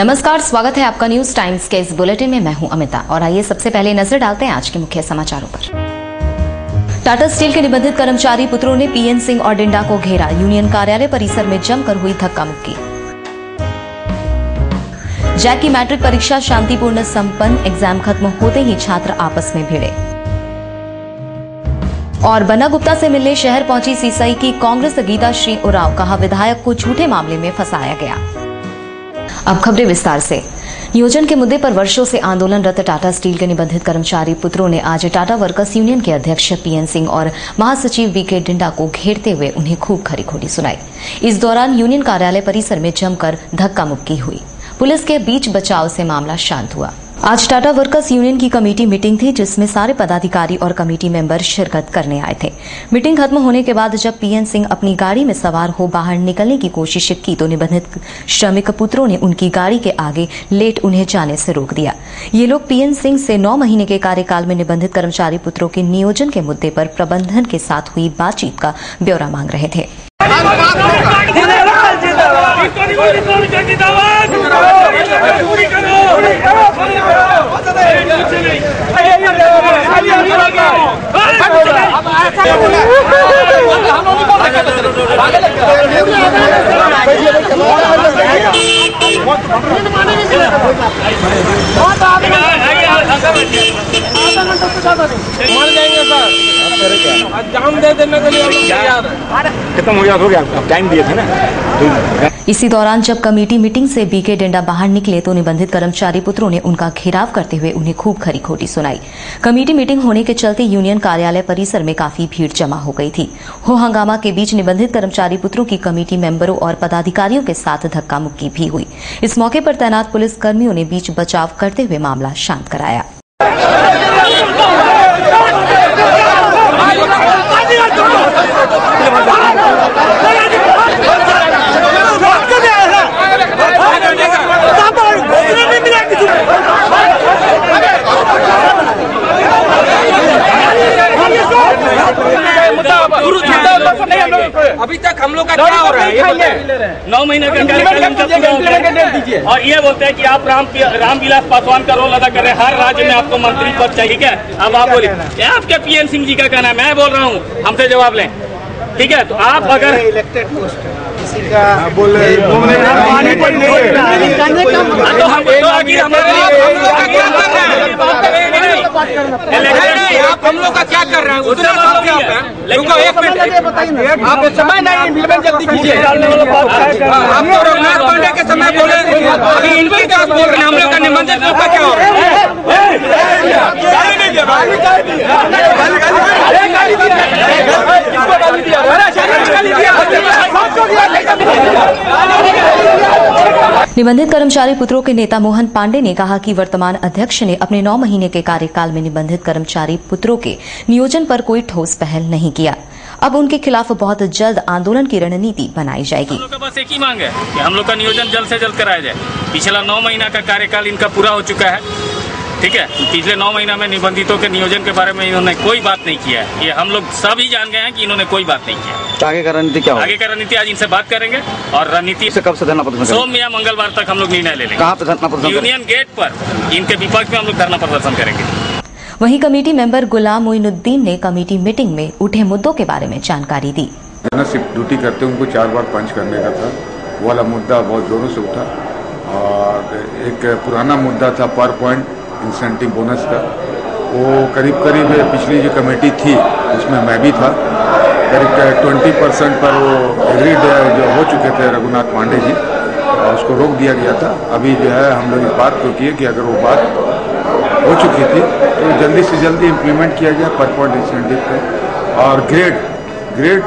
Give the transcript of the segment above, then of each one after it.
नमस्कार, स्वागत है आपका न्यूज टाइम्स के इस बुलेटिन में। मैं हूं अमिता और आइए सबसे पहले नजर डालते हैं आज के मुख्य समाचारों पर। टाटा स्टील के निबंधित कर्मचारी पुत्रों ने पीएन सिंह और डिंडा को घेरा। यूनियन कार्यालय परिसर में जमकर हुई धक्का मुक्की। जैक की मैट्रिक परीक्षा शांतिपूर्ण संपन्न। एग्जाम खत्म होते ही छात्र आपस में भिड़े। और बन्ना गुप्ता से मिलने शहर पहुंची सीसाई की कांग्रेस गीता श्री उरांव। कहा, विधायक को झूठे मामले में फंसाया गया। अब खबरें विस्तार से। नियोजन के मुद्दे पर वर्षों से आंदोलनरत टाटा स्टील के निबंधित कर्मचारी पुत्रों ने आज टाटा वर्कर्स यूनियन के अध्यक्ष पीएन सिंह और महासचिव वीके डिंडा को घेरते हुए उन्हें खूब खरी खोटी सुनाई। इस दौरान यूनियन कार्यालय परिसर में जमकर धक्का मुक्की हुई। पुलिस के बीच बचाव से मामला शांत हुआ। आज टाटा वर्कर्स यूनियन की कमेटी मीटिंग थी, जिसमें सारे पदाधिकारी और कमेटी मेंबर शिरकत करने आए थे। मीटिंग खत्म होने के बाद जब पीएन सिंह अपनी गाड़ी में सवार हो बाहर निकलने की कोशिश की तो निबंधित श्रमिक पुत्रों ने उनकी गाड़ी के आगे लेट उन्हें जाने से रोक दिया। ये लोग पीएन सिंह से 9 महीने के कार्यकाल में निबंधित कर्मचारी पुत्रों के नियोजन के मुद्दे पर प्रबंधन के साथ हुई बातचीत का ब्यौरा मांग रहे थे। जाम दे देने के लिए खत्म हो गया, टाइम दिए थे ना। इसी दौरान जब कमेटी मीटिंग से बीके डिंडा बाहर निकले तो निबंधित कर्मचारी पुत्रों ने उनका घेराव करते हुए उन्हें खूब खरी खोटी सुनाई। कमेटी मीटिंग होने के चलते यूनियन कार्यालय परिसर में काफी भीड़ जमा हो गई थी। हो हंगामा के बीच निबंधित कर्मचारी पुत्रों की कमेटी मेंबरों और पदाधिकारियों के साथ धक्का मुक्की भी हुई। इस मौके पर तैनात पुलिस कर्मियों ने बीच बचाव करते हुए मामला शांत कराया। अभी तक हम लोग का क्या हो रहा है ये बताइए। 9 महीने का कार्यकाल और ये बोलते हैं कि आप रामविलास पासवान का रोल अदा कर रहे हैं। हर राज्य में आपको मंत्री पद चाहिए क्या? अब आप बोलिए, क्या आपके पीएन सिंह जी का कहना है? मैं बोल रहा हूँ, हमसे जवाब लें, ठीक है? तो आप अगर इलेक्टेड पोस्ट किसी का बोल आप हम लोग का क्या कर रहे हैं? एक मिनट, आप समय नहीं इम्प्लीमेंट जल्दी कीजिए। आप तो रघुनाथ पांडे के समय बोले, अभी इनके क्या बोल रहे हैं? हम लोग का निबंधित लोग का क्या हो रहा है? निबंधित कर्मचारी पुत्रों के नेता मोहन पांडे ने कहा कि वर्तमान अध्यक्ष ने अपने 9 महीने के कार्यकाल में निबंधित कर्मचारी पुत्रों के नियोजन पर कोई ठोस पहल नहीं किया। अब उनके खिलाफ बहुत जल्द आंदोलन की रणनीति बनाई जाएगी। हम लोग का बस एक ही मांग है कि हम लोग का नियोजन जल्द से जल्द कराया जाए। पिछला 9 महीना का कार्यकाल इनका पूरा हो चुका है, ठीक है? पिछले 9 महीना में निबंधितों के नियोजन के बारे में इन्होंने कोई बात नहीं किया है। ये हम लोग सभी जान गए हैं कि इन्होंने कोई बात नहीं किया। तो आगे का रणनीति क्या होगा? आगे का रणनीति आज इनसे बात करेंगे और रणनीति से कब से धरना प्रदर्शन? सोम या मंगलवार तक हम लोग निर्णय ले लेंगे। कहाँ पे धरना प्रदर्शन? यूनियन गेट पर इनके विपक्ष में हम लोग धरना प्रदर्शन करेंगे। वहीं कमेटी मेंबर गुलाम मोइनुद्दीन ने कमेटी मीटिंग में उठे मुद्दों के बारे में जानकारी दी। शिफ्ट ड्यूटी करते उनको 4 बार पंच करने का था, वो वाला मुद्दा बहुत जोरों से उठा। और एक पुराना मुद्दा था पर पॉइंट इंसेंटिव बोनस का, वो करीब पिछली जो कमेटी थी उसमें मैं भी था, करीब 20% पर वो एग्रीड जो हो चुके थे रघुनाथ पांडे जी, और उसको रोक दिया गया था। अभी जो है हम लोग इस बात को किए कि अगर वो बात हो चुकी थी तो जल्दी से जल्दी इम्प्लीमेंट किया जाए पर पॉइंट इंसेंटिव पे। और ग्रेड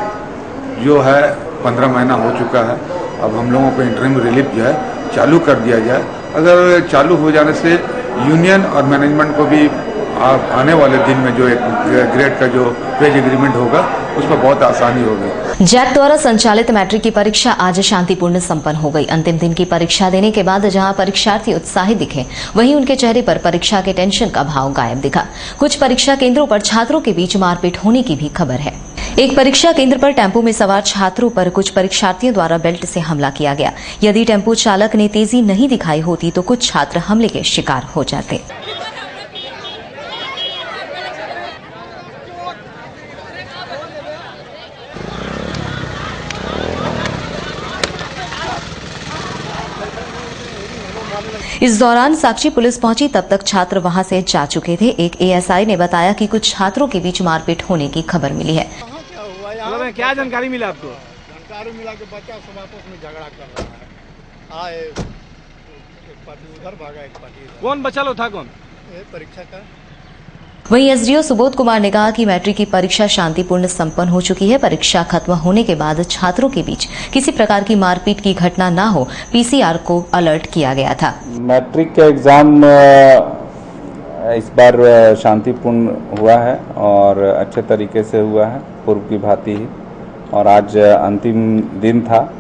जो है 15 महीना हो चुका है, अब हम लोगों को इंटरिम रिलीफ जो है चालू कर दिया जाए। अगर चालू हो जाने से यूनियन और मैनेजमेंट को भी आने वाले दिन में जो एक ग्रेड का जो वेज एग्रीमेंट होगा उस पर बहुत आसानी होगी। जैक द्वारा संचालित मैट्रिक की परीक्षा आज शांतिपूर्ण संपन्न हो गई। अंतिम दिन की परीक्षा देने के बाद जहां परीक्षार्थी उत्साहित दिखे, वहीं उनके चेहरे पर परीक्षा के टेंशन का भाव गायब दिखा। कुछ परीक्षा केंद्रों पर छात्रों के बीच मारपीट होने की भी खबर है। एक परीक्षा केंद्र पर टेम्पो में सवार छात्रों पर कुछ परीक्षार्थियों द्वारा बेल्ट से हमला किया गया। यदि टेम्पो चालक ने तेजी नहीं दिखाई होती तो कुछ छात्र हमले के शिकार हो जाते। इस दौरान साक्षी पुलिस पहुंची, तब तक छात्र वहां से जा चुके थे। एक एएसआई ने बताया कि कुछ छात्रों के बीच मारपीट होने की खबर मिली है। क्या जानकारी मिला आपको? जानकारी मिला कि बच्चा सब आपस में झगड़ा कर रहा है। आए एक पार्टी उधर भागा, एक पार्टी इधर। कौन बचा लो था? कौन? परीक्षा का। वहीं एसडीओ सुबोध कुमार ने कहा कि मैट्रिक की परीक्षा शांतिपूर्ण संपन्न हो चुकी है। परीक्षा खत्म होने के बाद छात्रों के बीच किसी प्रकार की मारपीट की घटना न हो, पीसीआर को अलर्ट किया गया था। मैट्रिक का एग्जाम इस बार शांतिपूर्ण हुआ है और अच्छे तरीके से हुआ है, पूर्व की भांति ही। और आज अंतिम दिन था।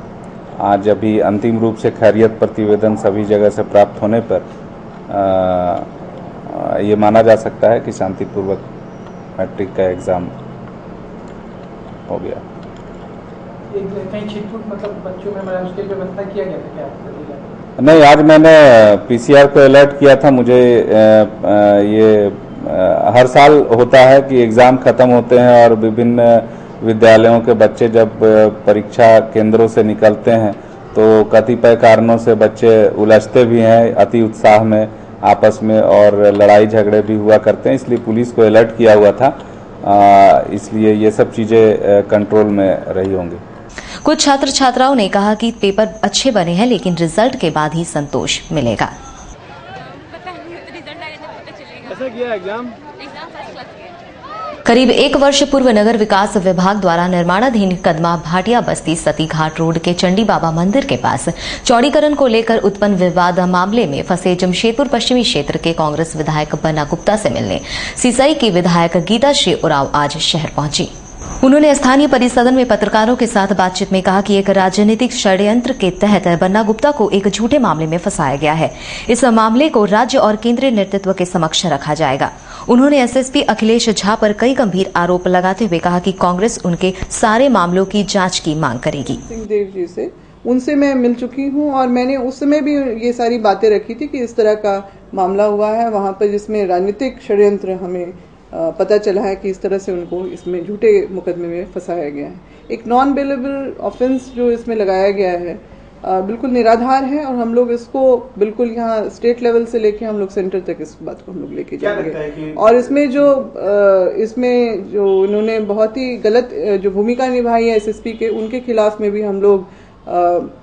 आज अभी अंतिम रूप से खैरियत प्रतिवेदन सभी जगह से प्राप्त होने पर ये माना जा सकता है कि शांतिपूर्वक मैट्रिक का एग्जाम हो गया। कहीं छिटपुट मतलब बच्चों में उसकी व्यवस्था किया गया था क्या? नहीं, आज मैंने पीसीआर को अलर्ट किया था। मुझे ये हर साल होता है कि एग्जाम खत्म होते हैं और विभिन्न विद्यालयों के बच्चे जब परीक्षा केंद्रों से निकलते हैं तो कतिपय कारणों से बच्चे उलझते भी हैं अति उत्साह में आपस में, और लड़ाई झगड़े भी हुआ करते हैं। इसलिए पुलिस को अलर्ट किया हुआ था, इसलिए ये सब चीजें कंट्रोल में रही होंगी। कुछ छात्र छात्राओं ने कहा कि पेपर अच्छे बने हैं, लेकिन रिजल्ट के बाद ही संतोष मिलेगा। कैसा किया एग्जाम? करीब 1 वर्ष पूर्व नगर विकास विभाग द्वारा निर्माणाधीन कदमा भाटिया बस्ती सती घाट रोड के चंडी बाबा मंदिर के पास चौड़ीकरण को लेकर उत्पन्न विवाद मामले में फंसे जमशेदपुर पश्चिमी क्षेत्र के कांग्रेस विधायक बन्ना गुप्ता से मिलने सीसाई की विधायक गीता श्री उरांव आज शहर पहुंची। उन्होंने स्थानीय परिसदन में पत्रकारों के साथ बातचीत में कहा कि एक राजनीतिक षड्यंत्र के तहत बन्ना गुप्ता को एक झूठे मामले में फंसाया गया है। इस मामले को राज्य और केंद्रीय नेतृत्व के समक्ष रखा जाएगा। उन्होंने एसएसपी अखिलेश झा पर कई गंभीर आरोप लगाते हुए कहा कि कांग्रेस उनके सारे मामलों की जांच की मांग करेगी। सिंहदेव जी से उनसे मैं मिल चुकी हूं और मैंने उस समय भी ये सारी बातें रखी थी कि इस तरह का मामला हुआ है वहां पर, जिसमें राजनीतिक षड्यंत्र हमें पता चला है कि इस तरह से उनको इसमें झूठे मुकदमे में फंसाया गया है। एक नॉन बेलेबल ऑफेंस जो इसमें लगाया गया है बिल्कुल निराधार है और हम लोग इसको बिल्कुल यहाँ स्टेट लेवल से लेके हम लोग सेंटर तक इस बात को हम लोग लेके जाएंगे। और इसमें जो इन्होंने बहुत ही गलत जो भूमिका निभाई है एसएसपी के, उनके खिलाफ में भी हम लोग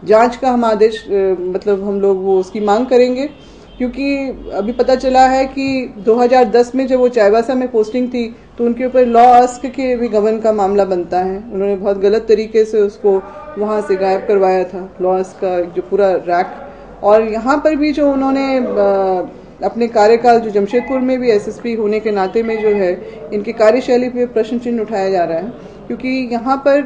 जांच का हम आदेश मतलब हम लोग वो उसकी मांग करेंगे, क्योंकि अभी पता चला है कि 2010 में जब वो चाईबासा में पोस्टिंग थी तो उनके ऊपर लॉ अस्क के भी गबन का मामला बनता है। उन्होंने बहुत गलत तरीके से उसको वहां से गायब करवाया था, लॉ अस्क का जो पूरा रैक। और यहाँ पर भी जो उन्होंने अपने कार्यकाल जो जमशेदपुर में भी एसएसपी होने के नाते में जो है इनकी कार्यशैली पे प्रश्न चिन्ह उठाया जा रहा है, क्योंकि यहाँ पर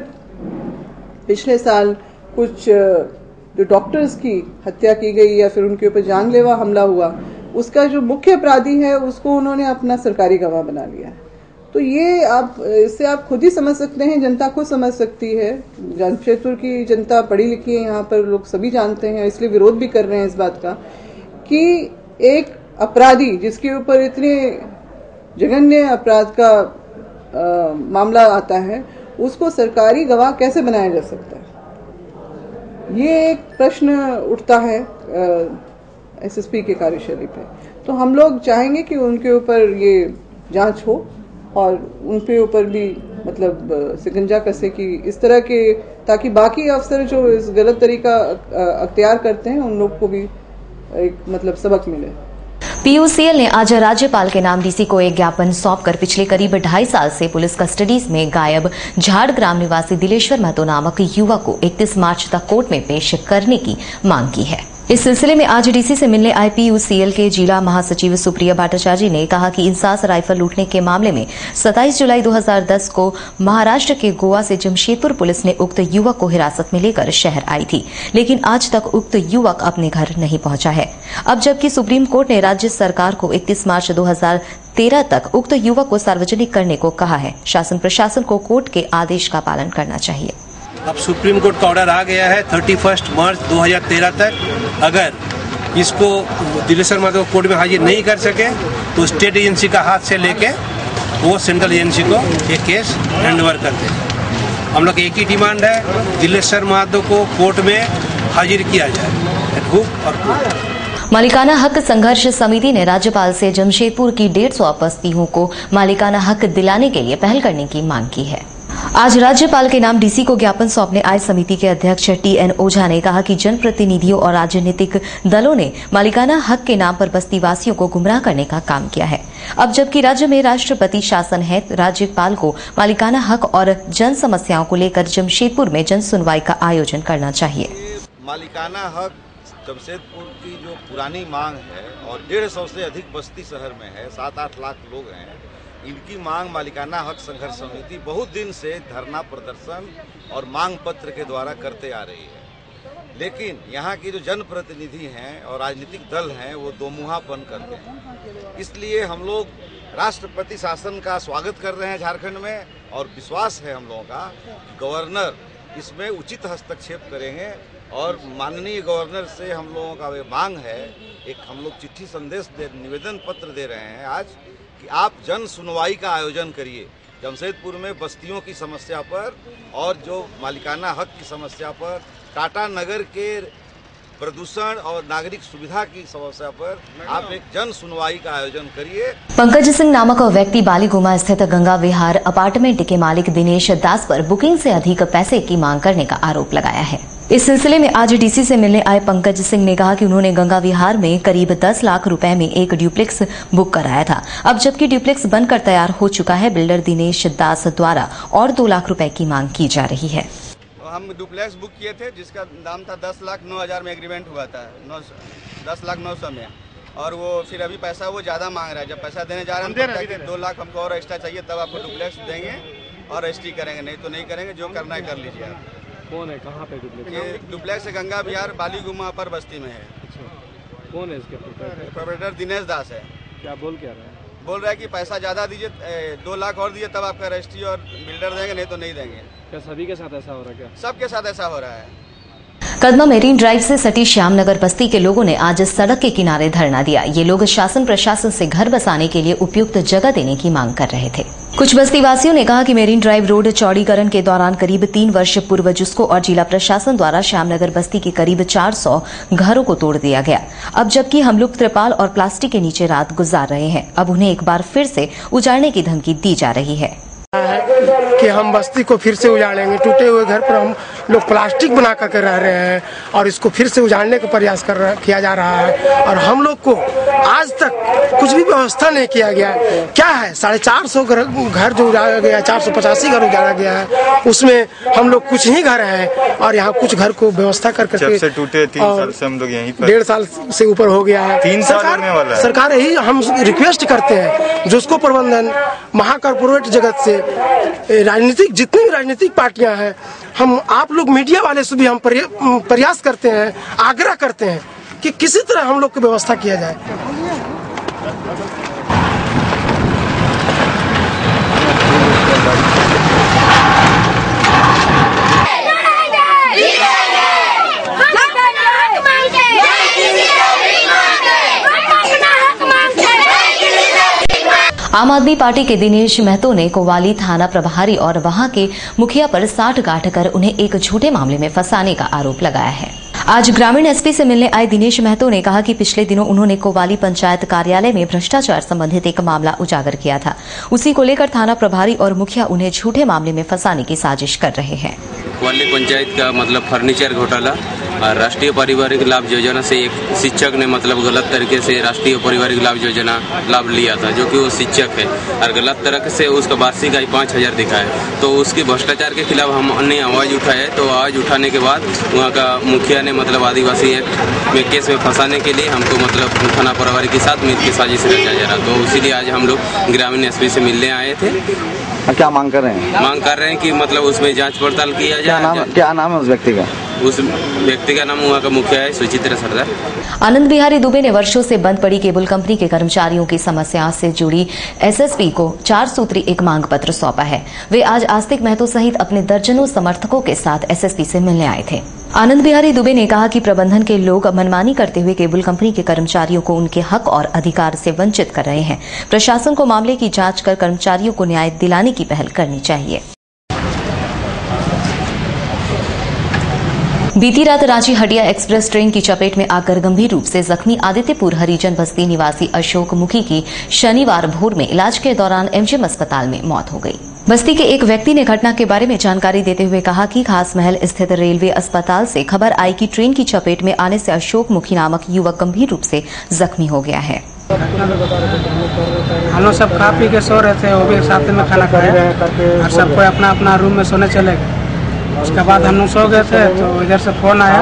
पिछले साल कुछ जो डॉक्टर्स की हत्या की गई या फिर उनके ऊपर जानलेवा हमला हुआ, उसका जो मुख्य अपराधी है उसको उन्होंने अपना सरकारी गवाह बना लिया है। तो ये इससे आप खुद ही समझ सकते हैं, जनता खुद समझ सकती है। जमशेदपुर की जनता पढ़ी लिखी है, यहाँ पर लोग सभी जानते हैं, इसलिए विरोध भी कर रहे हैं इस बात का कि एक अपराधी जिसके ऊपर इतने जघन्य अपराध का मामला आता है उसको सरकारी गवाह कैसे बनाया जा सकता है। ये एक प्रश्न उठता है एसएसपी के कार्यशैली पे। तो हम लोग चाहेंगे कि उनके ऊपर ये जांच हो और उनके ऊपर भी मतलब शिकंजा कसे कि इस तरह के, ताकि बाकी अफसर जो इस गलत तरीका अख्तियार करते हैं उन लोग को भी एक मतलब सबक मिले। पीयूसीएल ने आज राज्यपाल के नाम डीसी को एक ज्ञापन सौंपकर पिछले करीब 2.5 साल से पुलिस कस्टडीज में गायब झाड़ग्राम निवासी दिलेश्वर महतो नामक युवक को 31 मार्च तक कोर्ट में पेश करने की मांग की है। इस सिलसिले में आज डीसी से मिलने आए PUCL के जिला महासचिव सुप्रिया भट्टाचार्य ने कहा कि इंसास राइफल लूटने के मामले में 27 जुलाई 2010 को महाराष्ट्र के गोवा से जमशेदपुर पुलिस ने उक्त युवक को हिरासत में लेकर शहर आई थी, लेकिन आज तक उक्त युवक अपने घर नहीं पहुंचा है। अब जबकि सुप्रीम कोर्ट ने राज्य सरकार को 31 मार्च 2013 तक उक्त युवक को सार्वजनिक करने को कहा है, शासन प्रशासन को कोर्ट के आदेश का पालन करना चाहिए। अब सुप्रीम कोर्ट का ऑर्डर आ गया है 31 मार्च 2013 तक अगर इसको दिलेश्वर महतो कोर्ट में हाजिर नहीं कर सके तो स्टेट एजेंसी का हाथ से लेके वो सेंट्रल एजेंसी को ये केस हैंडओवर कर दे। हम लोग एक ही डिमांड है, दिलेश्वर महतो को कोर्ट में हाजिर किया जाए, हुक और कोर्ट। मालिकाना हक संघर्ष समिति ने राज्यपाल से जमशेदपुर की 150 बस्तियों को मालिकाना हक दिलाने के लिए पहल करने की मांग की है। आज राज्यपाल के नाम डीसी को ज्ञापन सौंपने आए समिति के अध्यक्ष TN ओझा ने कहा कि जनप्रतिनिधियों और राजनीतिक दलों ने मालिकाना हक के नाम पर बस्तीवासियों को गुमराह करने का काम किया है। अब जबकि राज्य में राष्ट्रपति शासन है, राज्यपाल को मालिकाना हक और जन समस्याओं को लेकर जमशेदपुर में जन सुनवाई का आयोजन करना चाहिए। मालिकाना हक जमशेदपुर की जो पुरानी मांग है और 150 से अधिक बस्ती शहर में है, 7-8 लाख लोग हैं, इनकी मांग मालिकाना हक संघर्ष समिति बहुत दिन से धरना प्रदर्शन और मांग पत्र के द्वारा करते आ रही है। लेकिन यहाँ की जो जनप्रतिनिधि हैं और राजनीतिक दल हैं वो दोमुहापन करते हैं। इसलिए हम लोग राष्ट्रपति शासन का स्वागत कर रहे हैं झारखंड में और विश्वास है हम लोगों का गवर्नर इसमें उचित हस्तक्षेप करेंगे और माननीय गवर्नर से हम लोगों का वे मांग है, एक हम लोग चिट्ठी संदेश निवेदन पत्र दे रहे हैं आज कि आप जन सुनवाई का आयोजन करिए जमशेदपुर में बस्तियों की समस्या पर और जो मालिकाना हक की समस्या पर, टाटा नगर के प्रदूषण और नागरिक सुविधा की समस्या पर आप एक जन सुनवाई का आयोजन करिए। पंकज सिंह नामक व्यक्ति बालीगुमा स्थित गंगा विहार अपार्टमेंट के मालिक दिनेश दास पर बुकिंग से अधिक पैसे की मांग करने का आरोप लगाया है। इस सिलसिले में आज डीसी से मिलने आए पंकज सिंह ने कहा कि उन्होंने गंगा विहार में करीब 10 लाख रुपए में एक ड्यूप्लेक्स बुक कराया था। अब जबकि ड्यूप्लेक्स बनकर तैयार हो चुका है, बिल्डर दिनेश दास द्वारा और 2 लाख रुपए की मांग की जा रही है। हम डुप्लेक्स बुक किए थे जिसका दाम था 10,09,000 में एग्रीमेंट हुआ था, 10,09,000 में, और वो फिर अभी पैसा वो ज़्यादा मांग रहा है। जब पैसा देने जा रहे हैं 2 लाख हमको और एक्स्ट्रा चाहिए, तब आपको डुप्लेक्स देंगे और रजिस्ट्री करेंगे, नहीं तो नहीं करेंगे। जो करना है कर लीजिए आप। कौन है, कहाँ पे डुप्लेक्स? ये डुप्लेक्स गंगा विहार बालीगुमा पर बस्ती में है। कौन है इसके प्रोपराइटर? दिनेश दास है। क्या बोल क्या रहा है? बोल रहा है कि पैसा ज़्यादा दीजिए, 2 लाख और दीजिए तब आपका रजिस्ट्री और बिल्डर देंगे, नहीं तो नहीं देंगे। क्या सभी के साथ ऐसा हो रहा है? क्या सबके साथ ऐसा हो रहा है? कदमा मेरीन ड्राइव से सटी श्यामनगर बस्ती के लोगों ने आज सड़क के किनारे धरना दिया। ये लोग शासन प्रशासन से घर बसाने के लिए उपयुक्त जगह देने की मांग कर रहे थे। कुछ बस्तीवासियों ने कहा कि मेरीन ड्राइव रोड चौड़ीकरण के दौरान करीब 3 वर्ष पूर्व जुस्को और जिला प्रशासन द्वारा श्यामनगर बस्ती के करीब 400 घरों को तोड़ दिया गया। अब जबकि हम लोग त्रिपाल और प्लास्टिक के नीचे रात गुजार रहे हैं, अब उन्हें एक बार फिर से उजाड़ने की धमकी दी जा रही है कि हम बस्ती को फिर से उजाड़ेंगे। टूटे हुए घर पर हम लोग प्लास्टिक बना कर रह रहे हैं और इसको फिर से उजाड़ने का प्रयास किया जा रहा है और हम लोग को आज तक कुछ भी व्यवस्था नहीं किया गया। क्या है, 450 घर जो उजाड़ा गया, 485 घर उजाड़ा गया है, उसमें हम लोग कुछ ही घर हैं और यहाँ कुछ घर को व्यवस्था करके जब से टूटे 3 साल से हम लोग यहीं पर, 1.5 साल से ऊपर हो गया है। 3 साल होने वाला है। सरकार यही हम रिक्वेस्ट करते हैं, जुस्को प्रबंधन, महाकॉर्पोरेट जगत से, राजनीतिक जितनी भी राजनीतिक पार्टियां हैं, हम आप लोग मीडिया वाले से भी हम प्रयास करते हैं, आग्रह करते हैं कि किसी तरह हम लोग की व्यवस्था किया जाए। आम आदमी पार्टी के दिनेश महतो ने कोवाली थाना प्रभारी और वहां के मुखिया पर साठ गांठ कर उन्हें एक झूठे मामले में फंसाने का आरोप लगाया है। आज ग्रामीण एसपी से मिलने आए दिनेश महतो ने कहा कि पिछले दिनों उन्होंने कोवाली पंचायत कार्यालय में भ्रष्टाचार संबंधित एक मामला उजागर किया था। उसी को लेकर थाना प्रभारी और मुखिया उन्हें झूठे मामले में फंसाने की साजिश कर रहे हैं। कोवाली पंचायत का फर्नीचर घोटाला और राष्ट्रीय पारिवारिक लाभ योजना से एक शिक्षक ने गलत तरीके से राष्ट्रीय पारिवारिक लाभ योजना लाभ लिया था, जो कि वो शिक्षक है और गलत तरह से उसका वार्षिक आय 5,000 दिखा है। तो उसकी भ्रष्टाचार के खिलाफ हमने आवाज उठाया। तो आवाज उठाने के बाद वहाँ का मुखिया ने मतलब आदिवासी एक्ट में केस में फंसाने के लिए हमको मतलब थाना प्रभारी के साथ मिलकर साजिश रचा जा रहा। तो इसीलिए आज हम लोग ग्रामीण एसपी से मिलने आए थे। क्या मांग कर रहे हैं? मांग कर रहे हैं कि मतलब उसमें जांच पड़ताल किया जाए। क्या नाम है उस व्यक्ति का? उस व्यक्ति का नाम वहाँ का मुखिया है सुचित्रा सरदार। आनंद बिहारी दुबे ने वर्षों से बंद पड़ी केबल कंपनी के कर्मचारियों की समस्या से जुड़ी एसएसपी को 4 सूत्री एक मांग पत्र सौंपा है। वे आज आस्तिक महतो सहित अपने दर्जनों समर्थकों के साथ एसएसपी से मिलने आए थे। आनंद बिहारी दुबे ने कहा कि प्रबंधन के लोग मनमानी करते हुए केबल कंपनी के कर्मचारियों को उनके हक और अधिकार से वंचित कर रहे हैं। प्रशासन को मामले की जांच कर कर्मचारियों को न्याय दिलाने की पहल करनी चाहिए। बीती रात रांची हटिया एक्सप्रेस ट्रेन की चपेट में आकर गंभीर रूप से जख्मी आदित्यपुर हरिजन बस्ती निवासी अशोक मुखी की शनिवार भोर में इलाज के दौरान एमजीएम अस्पताल में मौत हो गई। बस्ती के एक व्यक्ति ने घटना के बारे में जानकारी देते हुए कहा कि खास महल स्थित रेलवे अस्पताल से खबर आई कि ट्रेन की चपेट में आने से अशोक मुखी नामक युवक गंभीर रूप से जख्मी हो गया है। हम लोग सब खा पी के सो रहे थे, वो भी साथ में खाना खाया और सबको अपना अपना रूम में सोने चले गए। उसके बाद हम लोग सो गए थे तो इधर से फोन आया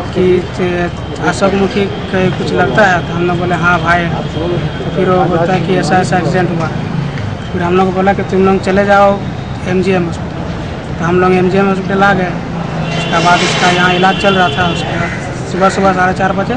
कि अशोक मुखी कुछ लगता है। तो हम लोग बोले हाँ भाई। तो फिर वो बोलता है कि ऐसा ऐसा एक्सीडेंट हुआ। फिर हम लोग बोला कि तुम लोग चले जाओ एमजीएम हॉस्पिटल। तो हम लोग एमजीएम हॉस्पिटल आ गए। उसके बाद इसका यहाँ इलाज चल रहा था। उसके बाद सुबह 4:30 बजे